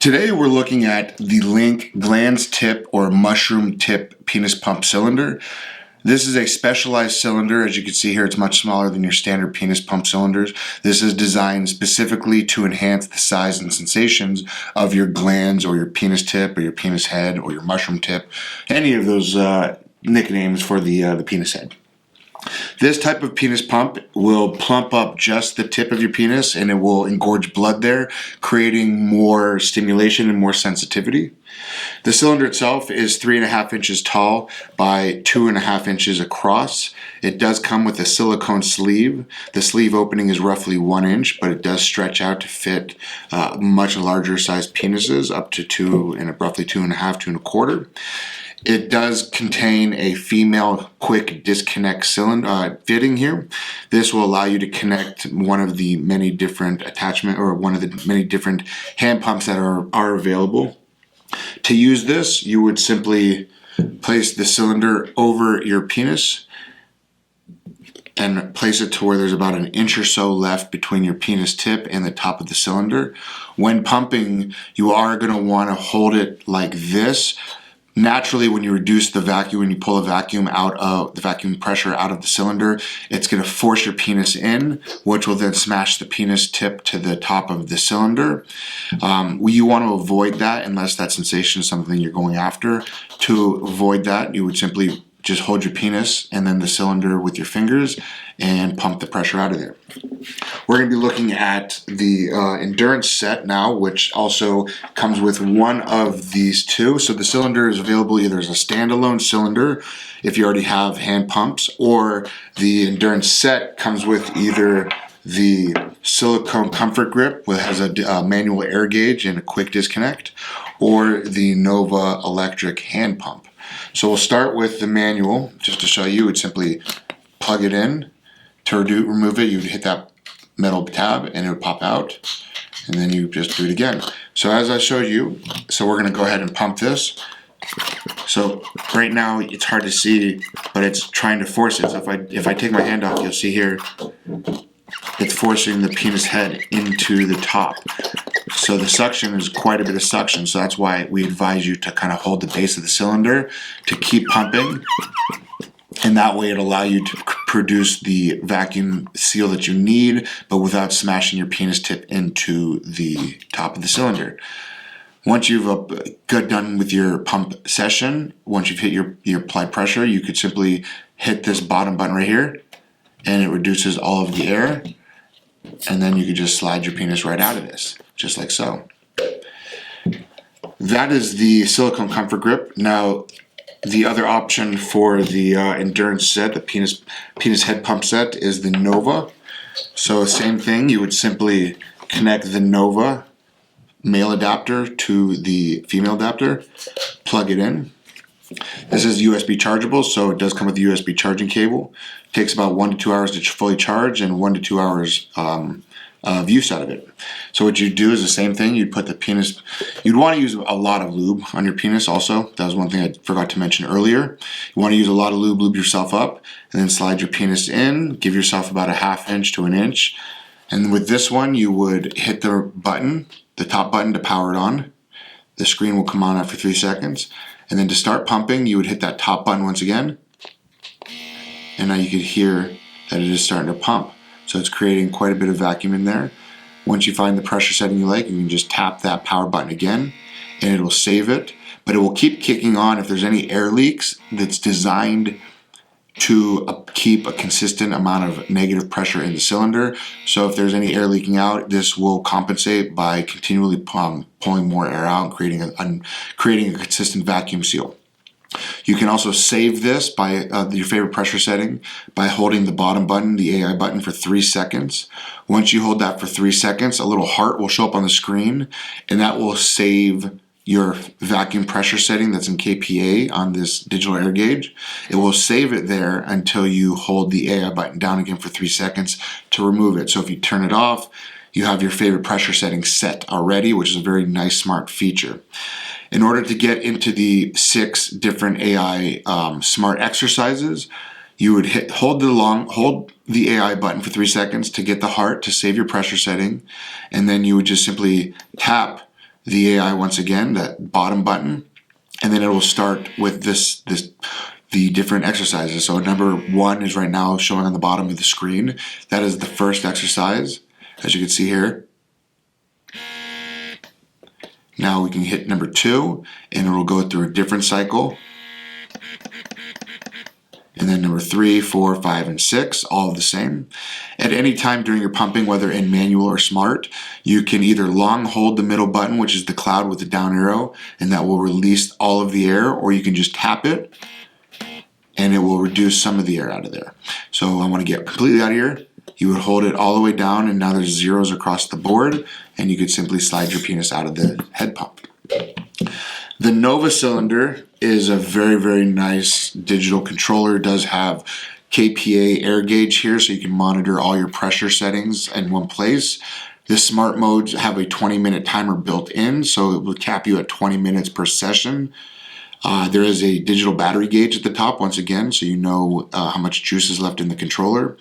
Today we're looking at the Lynk Glands tip or mushroom tip penis pump cylinder. This is a specialized cylinder. As you can see here, it's much smaller than your standard penis pump cylinders. This is designed specifically to enhance the size and sensations of your glands or your penis tip or your penis head or your mushroom tip, any of those nicknames for the penis head. This type of penis pump will plump up just the tip of your penis and it will engorge blood there, creating more stimulation and more sensitivity. The cylinder itself is 3.5 inches tall by 2.5 inches across. It does come with a silicone sleeve. The sleeve opening is roughly 1 inch, but it does stretch out to fit much larger sized penises up to roughly 2.5, 2.25. It does contain a female quick disconnect cylinder fitting here. This will allow you to connect one of the many different one of the many different hand pumps that are available. To use this, you would simply place the cylinder over your penis and place it to where there's about 1 inch or so left between your penis tip and the top of the cylinder. When pumping, you are going to want to hold it like this. Naturally, when you reduce the vacuum, when you pull the vacuum out of the vacuum pressure out of the cylinder, it's going to force your penis in, which will then smash the penis tip to the top of the cylinder. You want to avoid that unless that sensation is something you're going after. To avoid that, you would simply just hold your penis and then the cylinder with your fingers and pump the pressure out of there. We're going to be looking at the endurance set now, which also comes with one of these two. So the cylinder is available either as a standalone cylinder if you already have hand pumps, or the endurance set comes with either the Silicone Comfort Grip, which has a manual air gauge and a quick disconnect, or the Nova electric hand pump. So we'll start with the manual. Just to show you, it's simply plug it in. To remove it, you would hit that metal tab and it would pop out, and then you just do it again. So as I showed you, so we're going to go ahead and pump this. So right now it's hard to see, but it's trying to force it. So if I take my hand off, you'll see here it's forcing the penis head into the top. So the suction is quite a bit of suction, so that's why we advise you to kind of hold the base of the cylinder to keep pumping, and that way it'll allow you to produce the vacuum seal that you need, but without smashing your penis tip into the top of the cylinder. Once you've got done with your pump session, once you've hit your applied pressure, you could simply hit this bottom button right here, and it reduces all of the air, and then you could just slide your penis right out of this, just like so. That is the Silicone Comfort Grip. Now, the other option for the endurance set, the penis head pump set, is the Nova. So same thing, you would simply connect the Nova male adapter to the female adapter, plug it in. This is USB chargeable, so it does come with a USB charging cable. It takes about 1 to 2 hours to fully charge and 1 to 2 hours of use out of it. So what you do is the same thing. You'd put the penis, you'd want to use a lot of lube on your penis also. That was one thing I forgot to mention earlier. You want to use a lot of lube yourself up, and then slide your penis in, give yourself about 1/2 inch to 1 inch. And with this one, you would hit the button, the top button, to power it on. The screen will come on after 3 seconds. And then to start pumping, you would hit that top button once again. And now you could hear that it is starting to pump. So it's creating quite a bit of vacuum in there. Once you find the pressure setting you like, you can just tap that power button again and it will save it. But it will keep kicking on if there's any air leaks. That's designed to keep a consistent amount of negative pressure in the cylinder. So if there's any air leaking out, this will compensate by continually pulling more air out and creating a consistent vacuum seal. You can also save this by your favorite pressure setting by holding the bottom button, the AI button, for 3 seconds. Once you hold that for 3 seconds, a little heart will show up on the screen, and that will save your vacuum pressure setting that's in kPa on this digital air gauge. It will save it there until you hold the AI button down again for 3 seconds to remove it. So if you turn it off, you have your favorite pressure setting set already, which is a very nice, smart feature. In order to get into the 6 different AI smart exercises, you would hold the AI button for 3 seconds to get the heart to save your pressure setting, and then you would just simply tap the AI once again, that bottom button, and then it will start with the different exercises. So number 1 is right now showing on the bottom of the screen. That is the first exercise, as you can see here. Now we can hit number 2, and it will go through a different cycle. And then number 3, 4, 5, and 6, all the same. At any time during your pumping, whether in manual or smart, you can either long hold the middle button, which is the cloud with the down arrow, and that will release all of the air, or you can just tap it, and it will reduce some of the air out of there. So I want to get completely out of here. You would hold it all the way down, and now there's zeros across the board, and you could simply slide your penis out of the head pump. The Nova cylinder is a very, very nice digital controller. It does have kPa air gauge here, so you can monitor all your pressure settings in one place. The smart modes have a 20-minute timer built in, so it will cap you at 20 minutes per session. There is a digital battery gauge at the top, once again, so you know how much juice is left in the controller.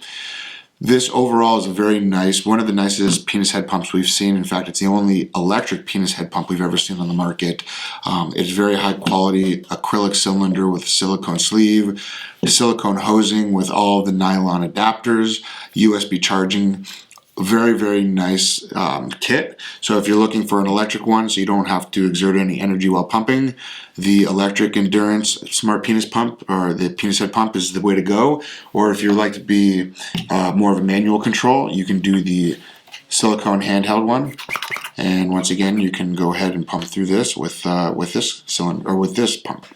This overall is a very nice, one of the nicest penis head pumps we've seen. In fact, it's the only electric penis head pump we've ever seen on the market. It's very high quality acrylic cylinder with a silicone sleeve, silicone hosing with all the nylon adapters, USB charging. Very, very nice kit. So if you're looking for an electric one so you don't have to exert any energy while pumping, the electric endurance smart penis pump or the penis head pump is the way to go. Or if you'd like to be more of a manual control, you can do the silicone handheld one. And once again, you can go ahead and pump through this with this cylinder or with this pump.